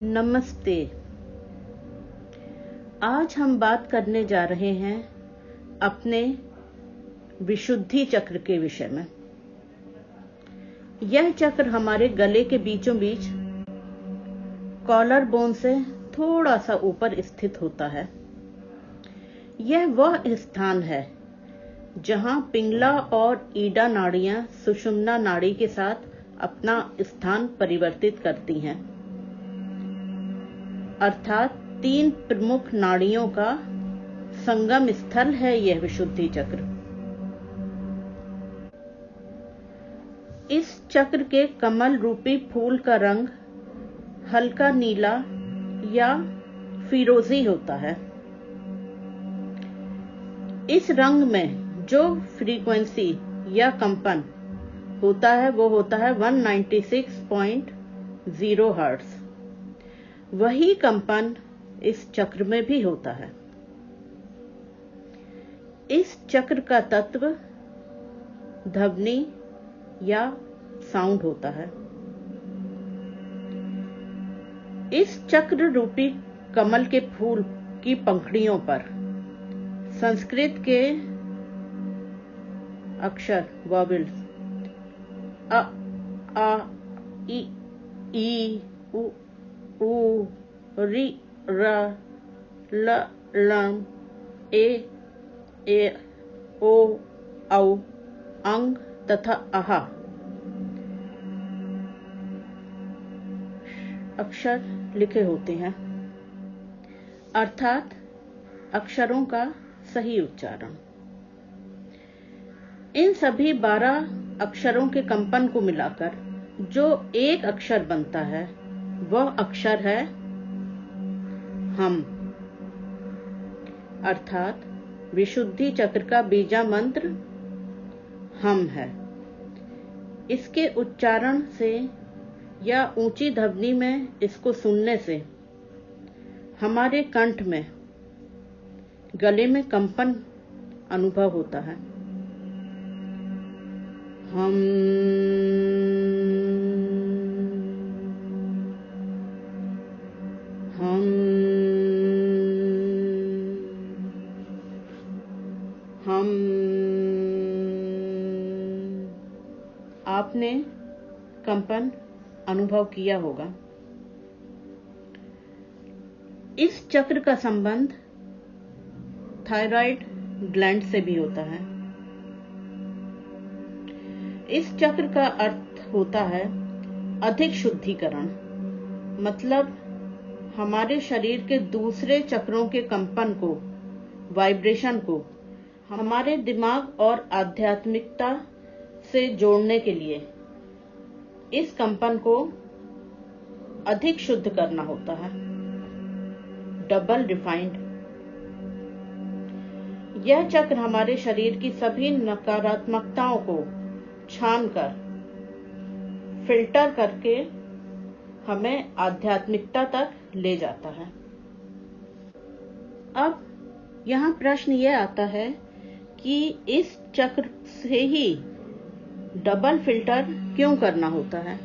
नमस्ते। आज हम बात करने जा रहे हैं अपने विशुद्धि चक्र के विषय में। यह चक्र हमारे गले के बीचों बीच कॉलर बोन से थोड़ा सा ऊपर स्थित होता है। यह वह स्थान है जहां पिंगला और ईडा नाड़ियां सुषुम्ना नाड़ी के साथ अपना स्थान परिवर्तित करती हैं, अर्थात 3 प्रमुख नाड़ियों का संगम स्थल है यह विशुद्धि चक्र। इस चक्र के कमल रूपी फूल का रंग हल्का नीला या फिरोजी होता है। इस रंग में जो फ्रीक्वेंसी या कंपन होता है वो होता है 196.0 हर्ट्ज। वही कंपन इस चक्र में भी होता है। इस चक्र का तत्व ध्वनि या साउंड होता है। इस चक्र रूपी कमल के फूल की पंखुड़ियों पर संस्कृत के अक्षर वॉवेल्स अ, आ, ई, उ, रि, र, ल, लं, ए, ओ, औ, अंग तथा आहा अक्षर लिखे होते हैं, अर्थात अक्षरों का सही उच्चारण। इन सभी 12 अक्षरों के कंपन को मिलाकर जो एक अक्षर बनता है वह अक्षर है हम, अर्थात विशुद्धि चक्र का बीजा मंत्र हम है। इसके उच्चारण से या ऊंची ध्वनि में इसको सुनने से हमारे कंठ में, गले में कंपन अनुभव होता है। हम आपने कंपन अनुभव किया होगा। इस चक्र का संबंध थायराइड ग्लैंड से भी होता है। इस चक्र का अर्थ होता है अधिक शुद्धिकरण, मतलब हमारे शरीर के दूसरे चक्रों के कंपन को, वाइब्रेशन को हमारे दिमाग और आध्यात्मिकता से जोड़ने के लिए इस कंपन को अधिक शुद्ध करना होता है, डबल रिफाइंड। यह चक्र हमारे शरीर की सभी नकारात्मकताओं को छानकर, फिल्टर करके हमें आध्यात्मिकता तक ले जाता है। अब यहाँ प्रश्न यह आता है कि इस चक्र से ही डबल फिल्टर क्यों करना होता है?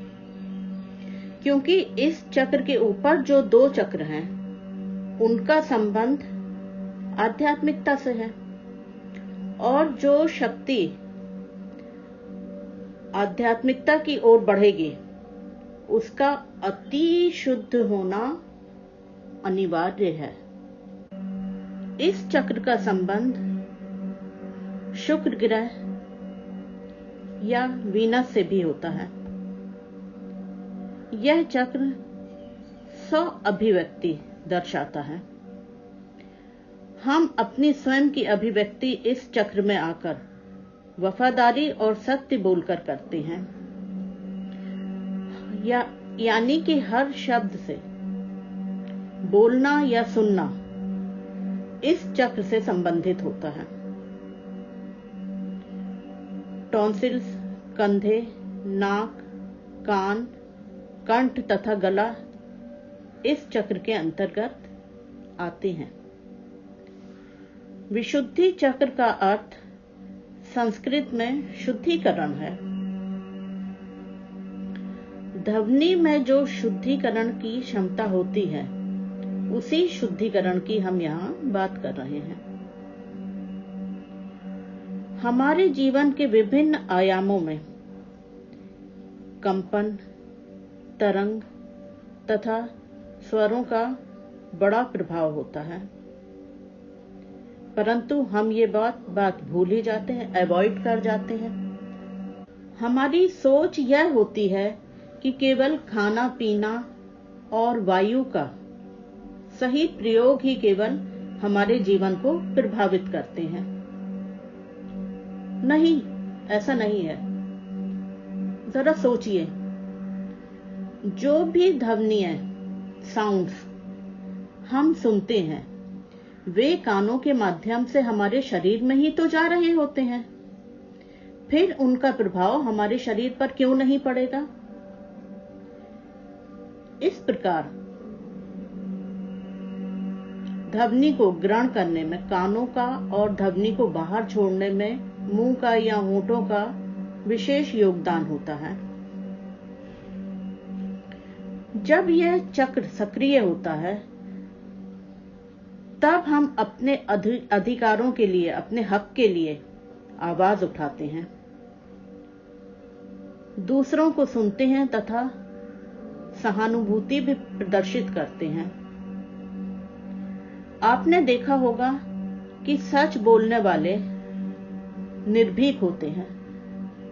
क्योंकि इस चक्र के ऊपर जो 2 चक्र हैं उनका संबंध आध्यात्मिकता से है, और जो शक्ति आध्यात्मिकता की ओर बढ़ेगी उसका अति शुद्ध होना अनिवार्य है। इस चक्र का संबंध शुक्र ग्रह या वीनस से भी होता है। यह चक्र 100 अभिव्यक्ति दर्शाता है। हम अपनी स्वयं की अभिव्यक्ति इस चक्र में आकर वफादारी और सत्य बोलकर करते हैं, यानी कि हर शब्द से बोलना या सुनना इस चक्र से संबंधित होता है। टॉन्सिल्स, कंधे, नाक, कान, कंठ तथा गला इस चक्र के अंतर्गत आते हैं। विशुद्धि चक्र का अर्थ संस्कृत में शुद्धिकरण है। ध्वनि में जो शुद्धिकरण की क्षमता होती है, उसी शुद्धिकरण की हम यहाँ बात कर रहे हैं। हमारे जीवन के विभिन्न आयामों में कंपन, तरंग तथा स्वरों का बड़ा प्रभाव होता है, परंतु हम ये बात भूल ही जाते हैं, अवॉइड कर जाते हैं। हमारी सोच यह होती है कि केवल खाना पीना और वायु का सही प्रयोग ही केवल हमारे जीवन को प्रभावित करते हैं। नहीं, ऐसा नहीं है। जरा सोचिए, जो भी ध्वनियां, साउंड्स हम सुनते हैं, वे कानों के माध्यम से हमारे शरीर में ही तो जा रहे होते हैं। फिर उनका प्रभाव हमारे शरीर पर क्यों नहीं पड़ेगा? इस प्रकार ध्वनि को ग्रहण करने में कानों का और ध्वनि को बाहर छोड़ने में मुंह का या होठों का विशेष योगदान होता है। जब यह चक्र सक्रिय होता है, तब हम अपने अधिकारों के लिए, अपने हक के लिए आवाज उठाते हैं, दूसरों को सुनते हैं तथा सहानुभूति भी प्रदर्शित करते हैं। आपने देखा होगा कि सच बोलने वाले निर्भीक होते हैं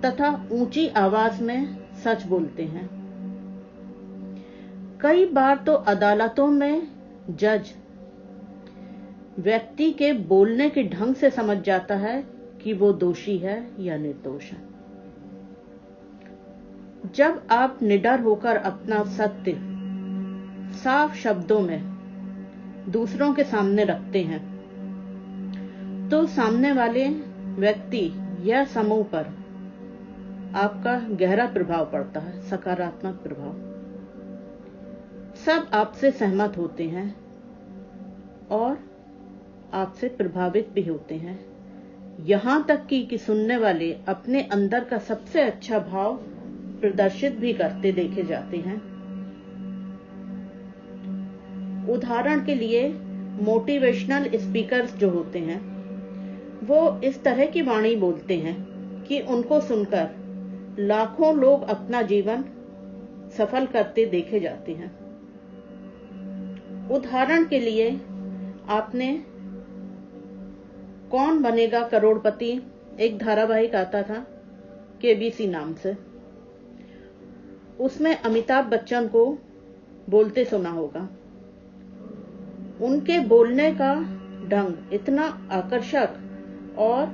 तथा ऊंची आवाज में सच बोलते हैं। कई बार तो अदालतों में जज व्यक्ति के बोलने के ढंग से समझ जाता है कि वो दोषी है या निर्दोष है। जब आप निडर होकर अपना सत्य साफ शब्दों में दूसरों के सामने रखते हैं, तो सामने वाले व्यक्ति या समूह पर आपका गहरा प्रभाव पड़ता है, सकारात्मक प्रभाव। सब आपसे सहमत होते हैं और आपसे प्रभावित भी होते हैं, यहां तक कि सुनने वाले अपने अंदर का सबसे अच्छा भाव प्रदर्शित भी करते देखे जाते हैं। उदाहरण के लिए मोटिवेशनल स्पीकर्स जो होते हैं, वो इस तरह की वाणी बोलते हैं कि उनको सुनकर लाखों लोग अपना जीवन सफल करते देखे जाते हैं। उदाहरण के लिए आपने कौन बनेगा करोड़पति, एक धारावाहिक आता था केबीसी नाम से, उसमें अमिताभ बच्चन को बोलते सुना होगा। उनके बोलने का ढंग इतना आकर्षक और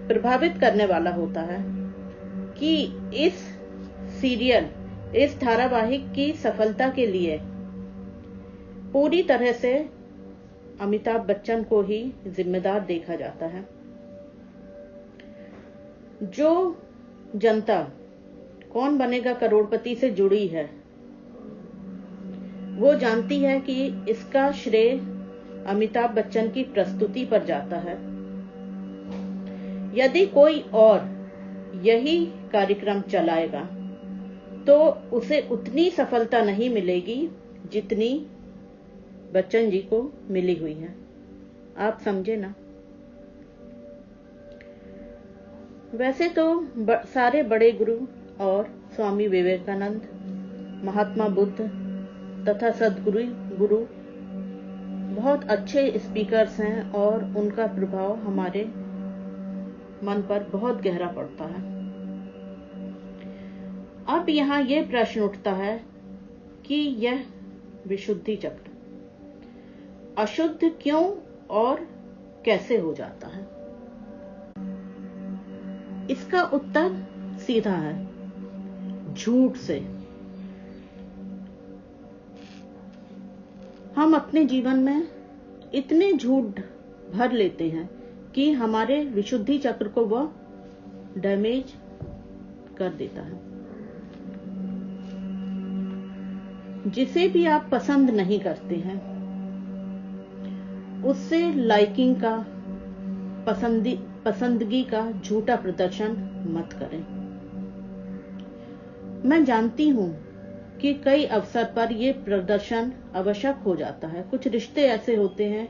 प्रभावित करने वाला होता है कि इस सीरियल, इस धारावाहिक की सफलता के लिए पूरी तरह से अमिताभ बच्चन को ही जिम्मेदार देखा जाता है। जो जनता कौन बनेगा करोड़पति से जुड़ी है, वो जानती है कि इसका श्रेय अमिताभ बच्चन की प्रस्तुति पर जाता है। यदि कोई और यही कार्यक्रम चलाएगा तो उसे उतनी सफलता नहीं मिलेगी जितनी बच्चन जी को मिली हुई है। आप समझे ना? वैसे तो सारे बड़े गुरु और स्वामी विवेकानंद, महात्मा बुद्ध तथा सदगुरु बहुत अच्छे स्पीकर्स हैं और उनका प्रभाव हमारे मन पर बहुत गहरा पड़ता है। अब यहाँ यह प्रश्न उठता है कि यह विशुद्धि चक्र अशुद्ध क्यों और कैसे हो जाता है? इसका उत्तर सीधा है, झूठ से। हम अपने जीवन में इतने झूठ भर लेते हैं कि हमारे विशुद्धि चक्र को वह डैमेज कर देता है। जिसे भी आप पसंद नहीं करते हैं, उससे लाइकिंग का, पसंदगी का झूठा प्रदर्शन मत करें। मैं जानती हूं कि कई अवसर पर ये प्रदर्शन आवश्यक हो जाता है। कुछ रिश्ते ऐसे होते हैं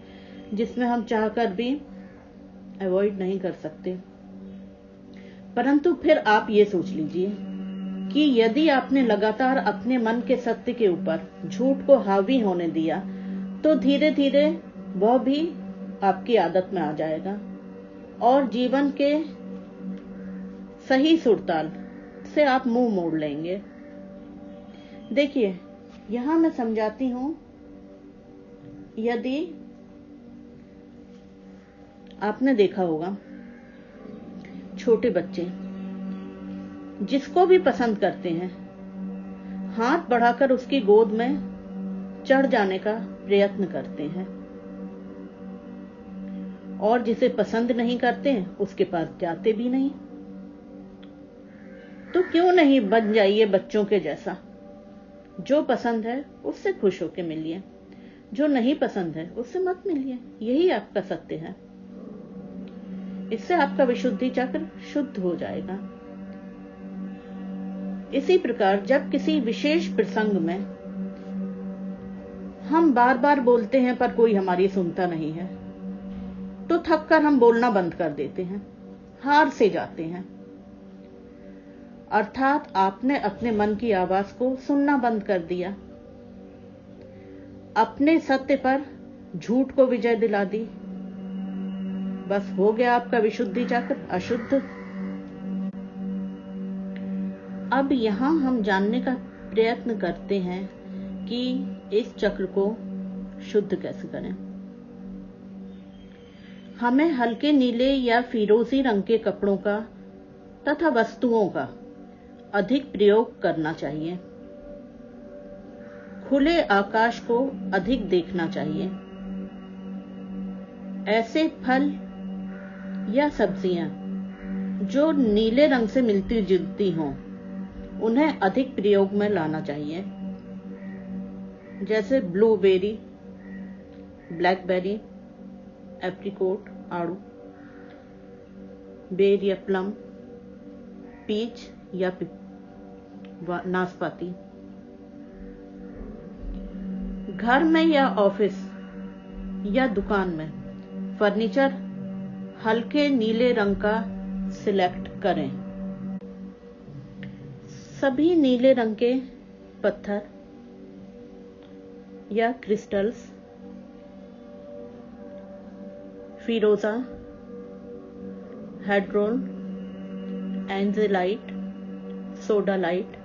जिसमें हम चाहकर भी अवॉइड नहीं कर सकते। परंतु फिर आप ये सोच लीजिए कि यदि आपने लगातार अपने मन के सत्य के ऊपर झूठ को हावी होने दिया तो धीरे धीरे वह भी आपकी आदत में आ जाएगा और जीवन के सही सुरताल से आप मुंह मोड़ लेंगे। देखिए, यहां मैं समझाती हूं, यदि आपने देखा होगा छोटे बच्चे जिसको भी पसंद करते हैं हाथ बढ़ाकर उसकी गोद में चढ़ जाने का प्रयत्न करते हैं और जिसे पसंद नहीं करते हैं उसके पास जाते भी नहीं। तो क्यों नहीं बन जाइए बच्चों के जैसा? जो पसंद है उससे खुश होकर मिलिए, जो नहीं पसंद है उससे मत मिलिए। यही आपका सत्य है। इससे आपका विशुद्धि चक्र शुद्ध हो जाएगा। इसी प्रकार जब किसी विशेष प्रसंग में हम बार बार बोलते हैं पर कोई हमारी सुनता नहीं है तो थककर हम बोलना बंद कर देते हैं, हार से जाते हैं। अर्थात आपने अपने मन की आवाज को सुनना बंद कर दिया, अपने सत्य पर झूठ को विजय दिला दी। बस हो गया आपका विशुद्धि चक्र अशुद्ध। अब यहां हम जानने का प्रयत्न करते हैं कि इस चक्र को शुद्ध कैसे करें। हमें हल्के नीले या फिरोजी रंग के कपड़ों का तथा वस्तुओं का अधिक प्रयोग करना चाहिए। खुले आकाश को अधिक देखना चाहिए। ऐसे फल या सब्जियां जो नीले रंग से मिलती जुलती हों उन्हें अधिक प्रयोग में लाना चाहिए, जैसे ब्लूबेरी, ब्लैकबेरी, एप्रिकॉट, आड़ू, बेर या प्लम, पीच या नाशपाती। घर में या ऑफिस या दुकान में फर्नीचर हल्के नीले रंग का सिलेक्ट करें। सभी नीले रंग के पत्थर या क्रिस्टल्स, फिरोजा, हेड्रोन, एंजेलाइट, सोडालाइट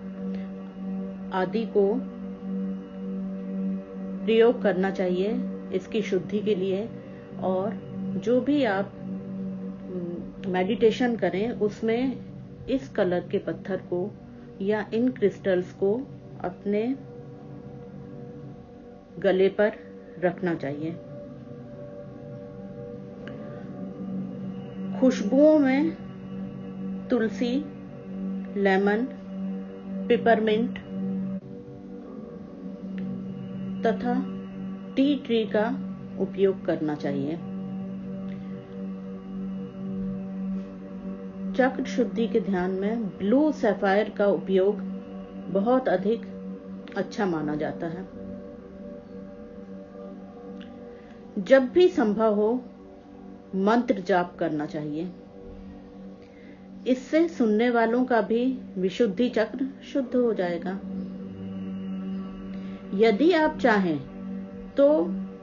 आदि को प्रयोग करना चाहिए इसकी शुद्धि के लिए। और जो भी आप मेडिटेशन करें उसमें इस कलर के पत्थर को या इन क्रिस्टल्स को अपने गले पर रखना चाहिए। खुशबुओं में तुलसी, लेमन, पिपरमिंट तथा टी ट्री का उपयोग करना चाहिए। चक्र शुद्धि के ध्यान में ब्लू सैफायर का उपयोग बहुत अधिक अच्छा माना जाता है। जब भी संभव हो मंत्र जाप करना चाहिए। इससे सुनने वालों का भी विशुद्धि चक्र शुद्ध हो जाएगा। यदि आप चाहें तो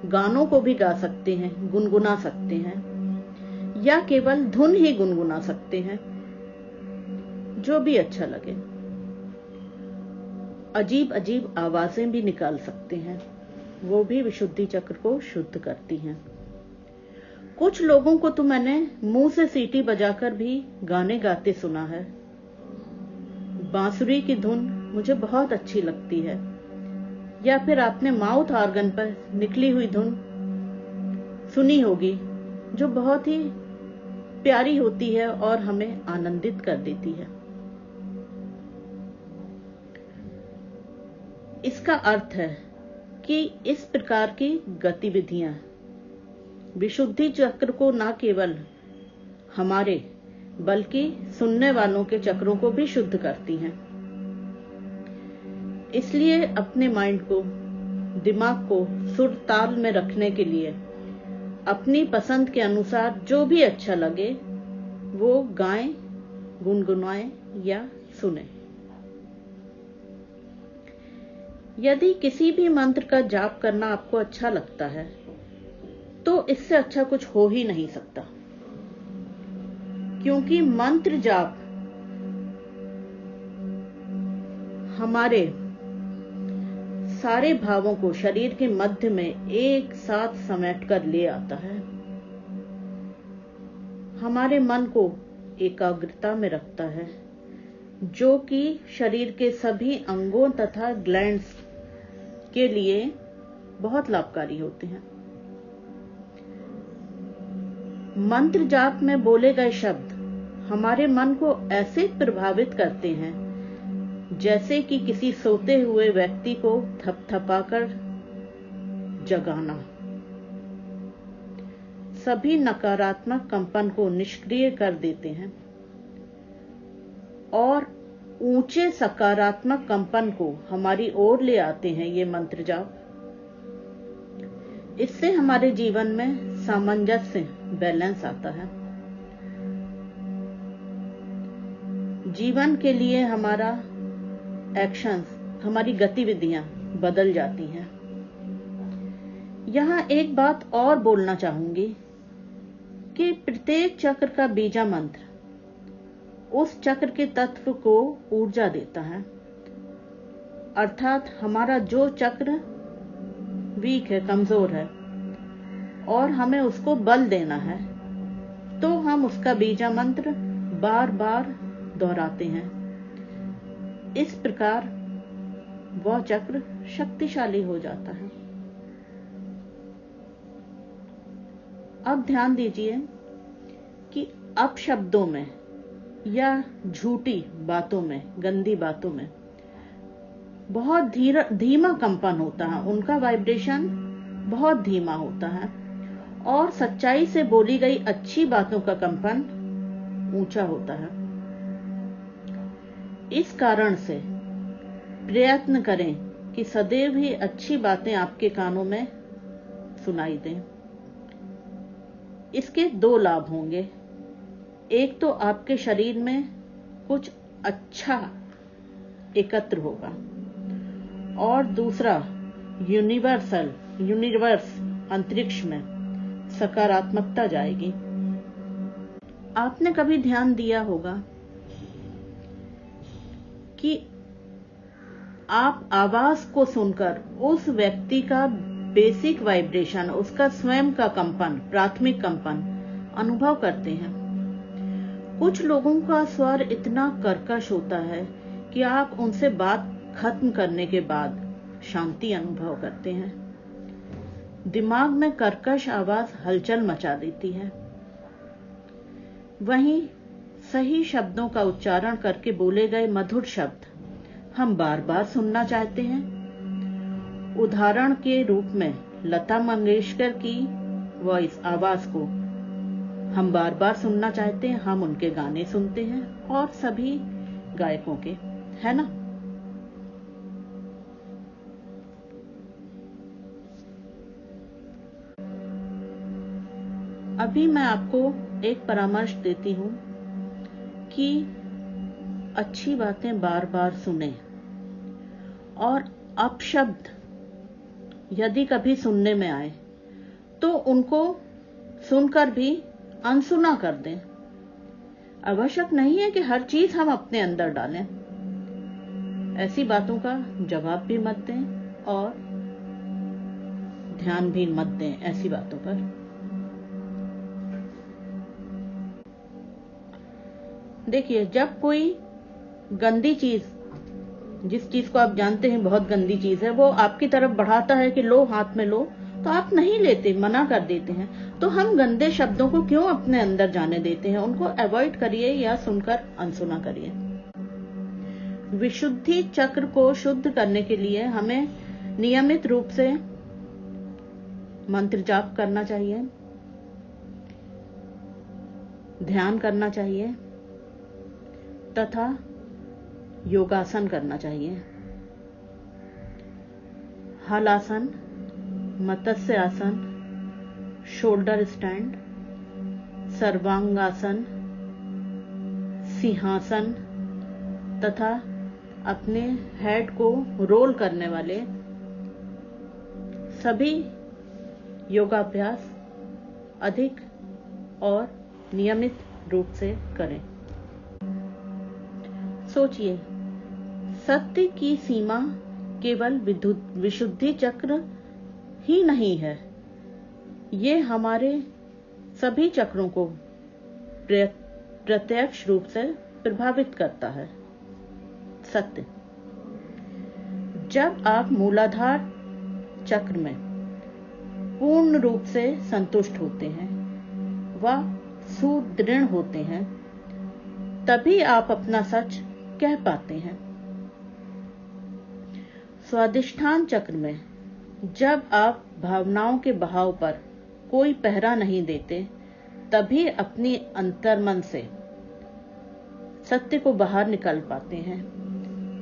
गानों को भी गा सकते हैं, गुनगुना सकते हैं या केवल धुन ही गुनगुना सकते हैं, जो भी अच्छा लगे। अजीब अजीब आवाजें भी निकाल सकते हैं, वो भी विशुद्धि चक्र को शुद्ध करती हैं। कुछ लोगों को तो मैंने मुंह से सीटी बजाकर भी गाने गाते सुना है। बांसुरी की धुन मुझे बहुत अच्छी लगती है। या फिर आपने माउथ ऑर्गन पर निकली हुई धुन सुनी होगी जो बहुत ही प्यारी होती है और हमें आनंदित कर देती है। इसका अर्थ है कि इस प्रकार की गतिविधियां विशुद्धि चक्र को न केवल हमारे बल्कि सुनने वालों के चक्रों को भी शुद्ध करती हैं। इसलिए अपने माइंड को, दिमाग को सुर ताल में रखने के लिए अपनी पसंद के अनुसार जो भी अच्छा लगे वो गाएं, गुनगुनाएं या सुने। यदि किसी भी मंत्र का जाप करना आपको अच्छा लगता है तो इससे अच्छा कुछ हो ही नहीं सकता, क्योंकि मंत्र जाप हमारे सारे भावों को शरीर के मध्य में एक साथ समेट कर ले आता है, हमारे मन को एकाग्रता में रखता है, जो कि शरीर के सभी अंगों तथा ग्लैंड्स के लिए बहुत लाभकारी होते हैं। मंत्र जाप में बोले गए शब्द हमारे मन को ऐसे प्रभावित करते हैं जैसे कि किसी सोते हुए व्यक्ति को थपथपाकर जगाना। सभी नकारात्मक कंपन को निष्क्रिय कर देते हैं और ऊंचे सकारात्मक कंपन को हमारी ओर ले आते हैं ये मंत्र जाप। इससे हमारे जीवन में सामंजस्य, बैलेंस आता है। जीवन के लिए हमारा एक्शंस, हमारी गतिविधियां बदल जाती हैं। यहां एक बात और बोलना चाहूंगी कि प्रत्येक चक्र का बीजा मंत्र उस चक्र के तत्व को ऊर्जा देता है, अर्थात हमारा जो चक्र वीक है, कमजोर है और हमें उसको बल देना है, तो हम उसका बीजा मंत्र बार बार दोहराते हैं। इस प्रकार वह चक्र शक्तिशाली हो जाता है। अब ध्यान दीजिए कि अपशब्दों में या झूठी बातों में, गंदी बातों में बहुत धीमा कंपन होता है, उनका वाइब्रेशन बहुत धीमा होता है और सच्चाई से बोली गई अच्छी बातों का कंपन ऊंचा होता है। इस कारण से प्रयत्न करें कि सदैव ही अच्छी बातें आपके कानों में सुनाई दें। इसके दो लाभ होंगे। एक तो आपके शरीर में कुछ अच्छा एकत्र होगा और दूसरा यूनिवर्स अंतरिक्ष में सकारात्मकता जाएगी। आपने कभी ध्यान दिया होगा कि आप आवाज को सुनकर उस व्यक्ति का बेसिक वाइब्रेशन, उसका स्वयं का कंपन, प्राथमिक कंपन अनुभव करते हैं। कुछ लोगों का स्वर इतना कर्कश होता है कि आप उनसे बात खत्म करने के बाद शांति अनुभव करते हैं। दिमाग में कर्कश आवाज हलचल मचा देती है। वहीं सही शब्दों का उच्चारण करके बोले गए मधुर शब्द हम बार बार सुनना चाहते हैं। उदाहरण के रूप में लता मंगेशकर की वॉइस, आवाज को हम बार बार सुनना चाहते हैं। हम उनके गाने सुनते हैं और सभी गायकों के, है ना। अभी मैं आपको एक परामर्श देती हूं कि अच्छी बातें बार बार सुने और अपशब्द यदि कभी सुनने में आए तो उनको सुनकर भी अनसुना कर दें। आवश्यक नहीं है कि हर चीज हम अपने अंदर डालें। ऐसी बातों का जवाब भी मत दें और ध्यान भी मत दें ऐसी बातों पर। देखिए, जब कोई गंदी चीज, जिस चीज को आप जानते हैं बहुत गंदी चीज है, वो आपकी तरफ बढ़ाता है कि लो, हाथ में लो, तो आप नहीं लेते, मना कर देते हैं। तो हम गंदे शब्दों को क्यों अपने अंदर जाने देते हैं? उनको अवॉइड करिए या सुनकर अनसुना करिए। विशुद्धि चक्र को शुद्ध करने के लिए हमें नियमित रूप से मंत्र जाप करना चाहिए, ध्यान करना चाहिए तथा योगासन करना चाहिए। हलासन, मत्स्य आसन, शोल्डर स्टैंड, सर्वांगासन, सिंहासन तथा अपने हेड को रोल करने वाले सभी योगाभ्यास अधिक और नियमित रूप से करें। सोचिए, सत्य की सीमा केवल विशुद्धि चक्र ही नहीं है, ये हमारे सभी चक्रों को प्रत्यक्ष रूप से प्रभावित करता है। सत्य, जब आप मूलाधार चक्र में पूर्ण रूप से संतुष्ट होते हैं व सुदृढ़ होते हैं, तभी आप अपना सच कह पाते हैं। स्वाधिष्ठान चक्र में जब आप भावनाओं के बहाव पर कोई पहरा नहीं देते, तभी अपनी अंतर्मन से सत्य को बाहर निकाल पाते हैं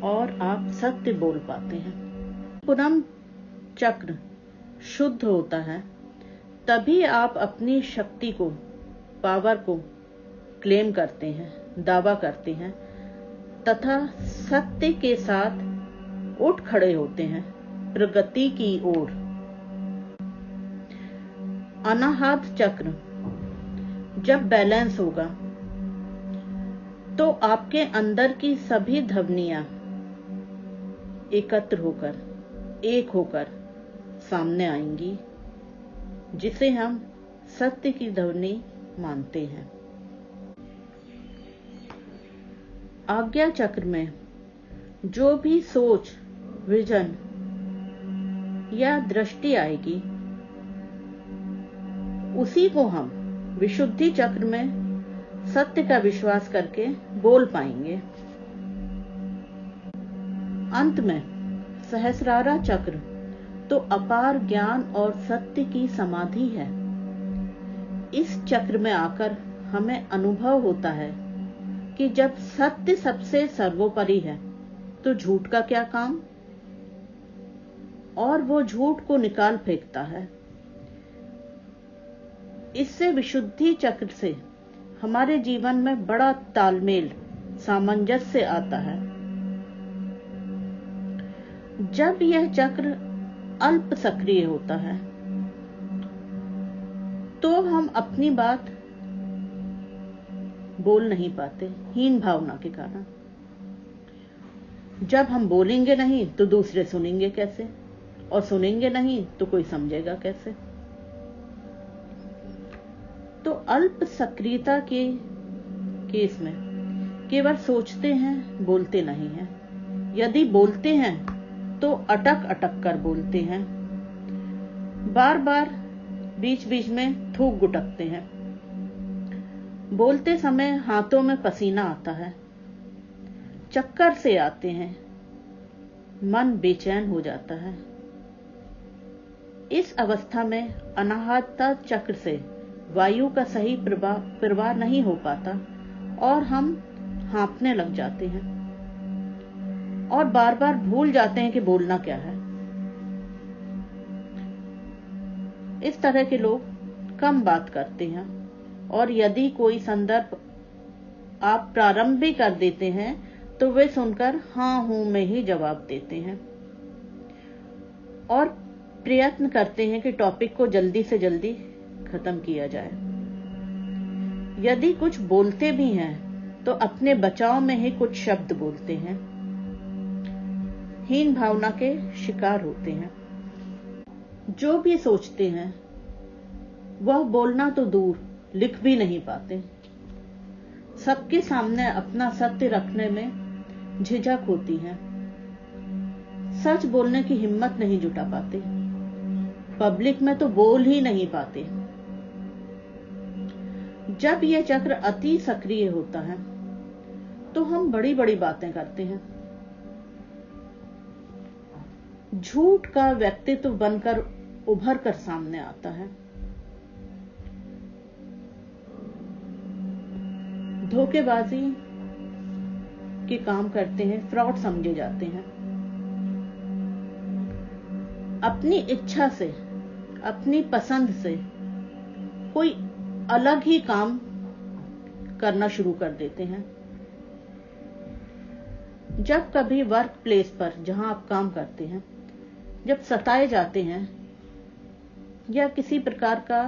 और आप सत्य बोल पाते हैं। पुनम चक्र शुद्ध होता है, तभी आप अपनी शक्ति को, पावर को क्लेम करते हैं, दावा करते हैं तथा सत्य के साथ उठ खड़े होते हैं प्रगति की ओर। अनाहत चक्र जब बैलेंस होगा तो आपके अंदर की सभी ध्वनियां एकत्र होकर, एक होकर सामने आएंगी, जिसे हम सत्य की ध्वनि मानते हैं। आज्ञा चक्र में जो भी सोच, विजन या दृष्टि आएगी, उसी को हम विशुद्धि चक्र में सत्य का विश्वास करके बोल पाएंगे। अंत में सहस्रारा चक्र तो अपार ज्ञान और सत्य की समाधि है। इस चक्र में आकर हमें अनुभव होता है कि जब सत्य सबसे सर्वोपरि है तो झूठ का क्या काम, और वो झूठ को निकाल फेंकता है। इससे विशुद्धि चक्र से हमारे जीवन में बड़ा तालमेल, सामंजस्य आता है। जब यह चक्र अल्प सक्रिय होता है तो हम अपनी बात बोल नहीं पाते, हीन भावना के कारण। जब हम बोलेंगे नहीं तो दूसरे सुनेंगे कैसे, और सुनेंगे नहीं तो कोई समझेगा कैसे। तो अल्प सक्रियता के केस में केवल सोचते हैं, बोलते नहीं हैं। यदि बोलते हैं तो अटक अटक कर बोलते हैं, बार बार बीच बीच में थूक गुटकते हैं। बोलते समय हाथों में पसीना आता है, चक्कर से आते हैं, मन बेचैन हो जाता है। इस अवस्था में अनाहतता चक्र से वायु का सही प्रवाह नहीं हो पाता और हम हाँफने लग जाते हैं और बार बार भूल जाते हैं कि बोलना क्या है। इस तरह के लोग कम बात करते हैं और यदि कोई संदर्भ आप प्रारंभ भी कर देते हैं तो वे सुनकर हाँ हूं में ही जवाब देते हैं और प्रयत्न करते हैं कि टॉपिक को जल्दी से जल्दी खत्म किया जाए। यदि कुछ बोलते भी हैं तो अपने बचाव में ही कुछ शब्द बोलते हैं, हीन भावना के शिकार होते हैं। जो भी सोचते हैं वह बोलना तो दूर, लिख भी नहीं पाते। सबके सामने अपना सत्य रखने में झिझक होती है, सच बोलने की हिम्मत नहीं जुटा पाते, पब्लिक में तो बोल ही नहीं पाते। जब यह चक्र अति सक्रिय होता है तो हम बड़ी बड़ी बातें करते हैं, झूठ का व्यक्तित्व बनकर उभर कर सामने आता है, धोखेबाजी के काम करते हैं, फ्रॉड समझे जाते हैं। अपनी इच्छा से, अपनी पसंद से कोई अलग ही काम करना शुरू कर देते हैं। जब कभी वर्क प्लेस पर, जहां आप काम करते हैं, जब सताए जाते हैं या किसी प्रकार का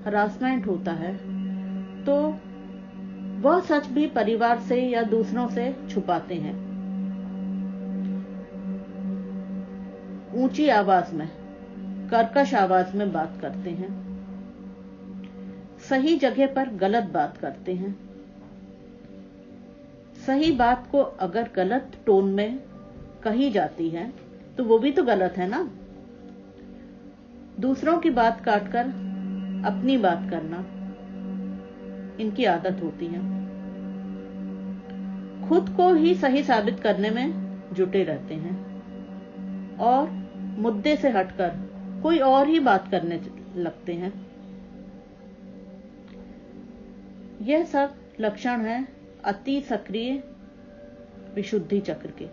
हरासमेंट होता है, तो वह सच भी परिवार से या दूसरों से छुपाते हैं। ऊंची आवाज में, कर्कश आवाज में बात करते हैं। सही जगह पर गलत बात करते हैं। सही बात को अगर गलत टोन में कही जाती है तो वो भी तो गलत है ना। दूसरों की बात काटकर अपनी बात करना इनकी आदत होती है। खुद को ही सही साबित करने में जुटे रहते हैं और मुद्दे से हटकर कोई और ही बात करने लगते हैं। यह सब लक्षण है अति सक्रिय विशुद्धि चक्र के।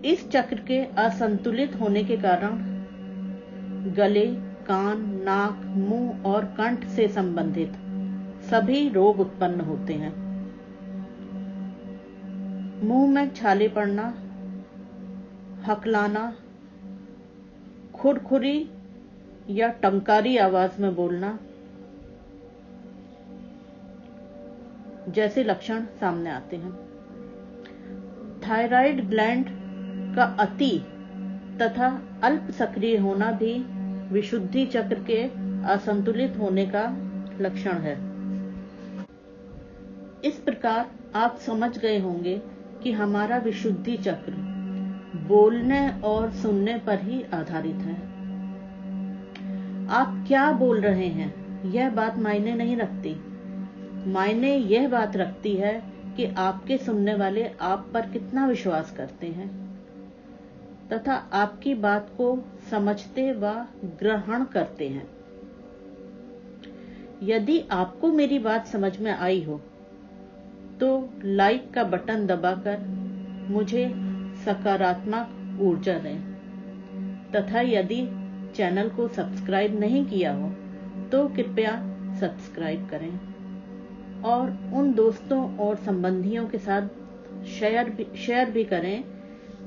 इस चक्र के असंतुलित होने के कारण गले, कान, नाक, मुंह और कंठ से संबंधित सभी रोग उत्पन्न होते हैं। मुंह में छाले पड़ना, हकलाना, खुरखुरी या टंकारी आवाज में बोलना जैसे लक्षण सामने आते हैं। थायराइड ग्लैंड का अति तथा अल्प सक्रिय होना भी विशुद्धि चक्र के असंतुलित होने का लक्षण है। इस प्रकार आप समझ गए होंगे कि हमारा विशुद्धि चक्र बोलने और सुनने पर ही आधारित है। आप क्या बोल रहे हैं यह बात मायने नहीं रखती। मायने यह बात रखती है कि आपके सुनने वाले आप पर कितना विश्वास करते हैं तथा आपकी बात को समझते व ग्रहण करते हैं। यदि आपको मेरी बात समझ में आई हो तो लाइक का बटन दबाकर मुझे सकारात्मक ऊर्जा दें तथा यदि चैनल को सब्सक्राइब नहीं किया हो तो कृपया सब्सक्राइब करें और उन दोस्तों और संबंधियों के साथ शेयर भी करें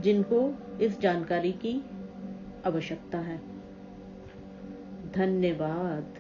जिनको इस जानकारी की आवश्यकता है। धन्यवाद।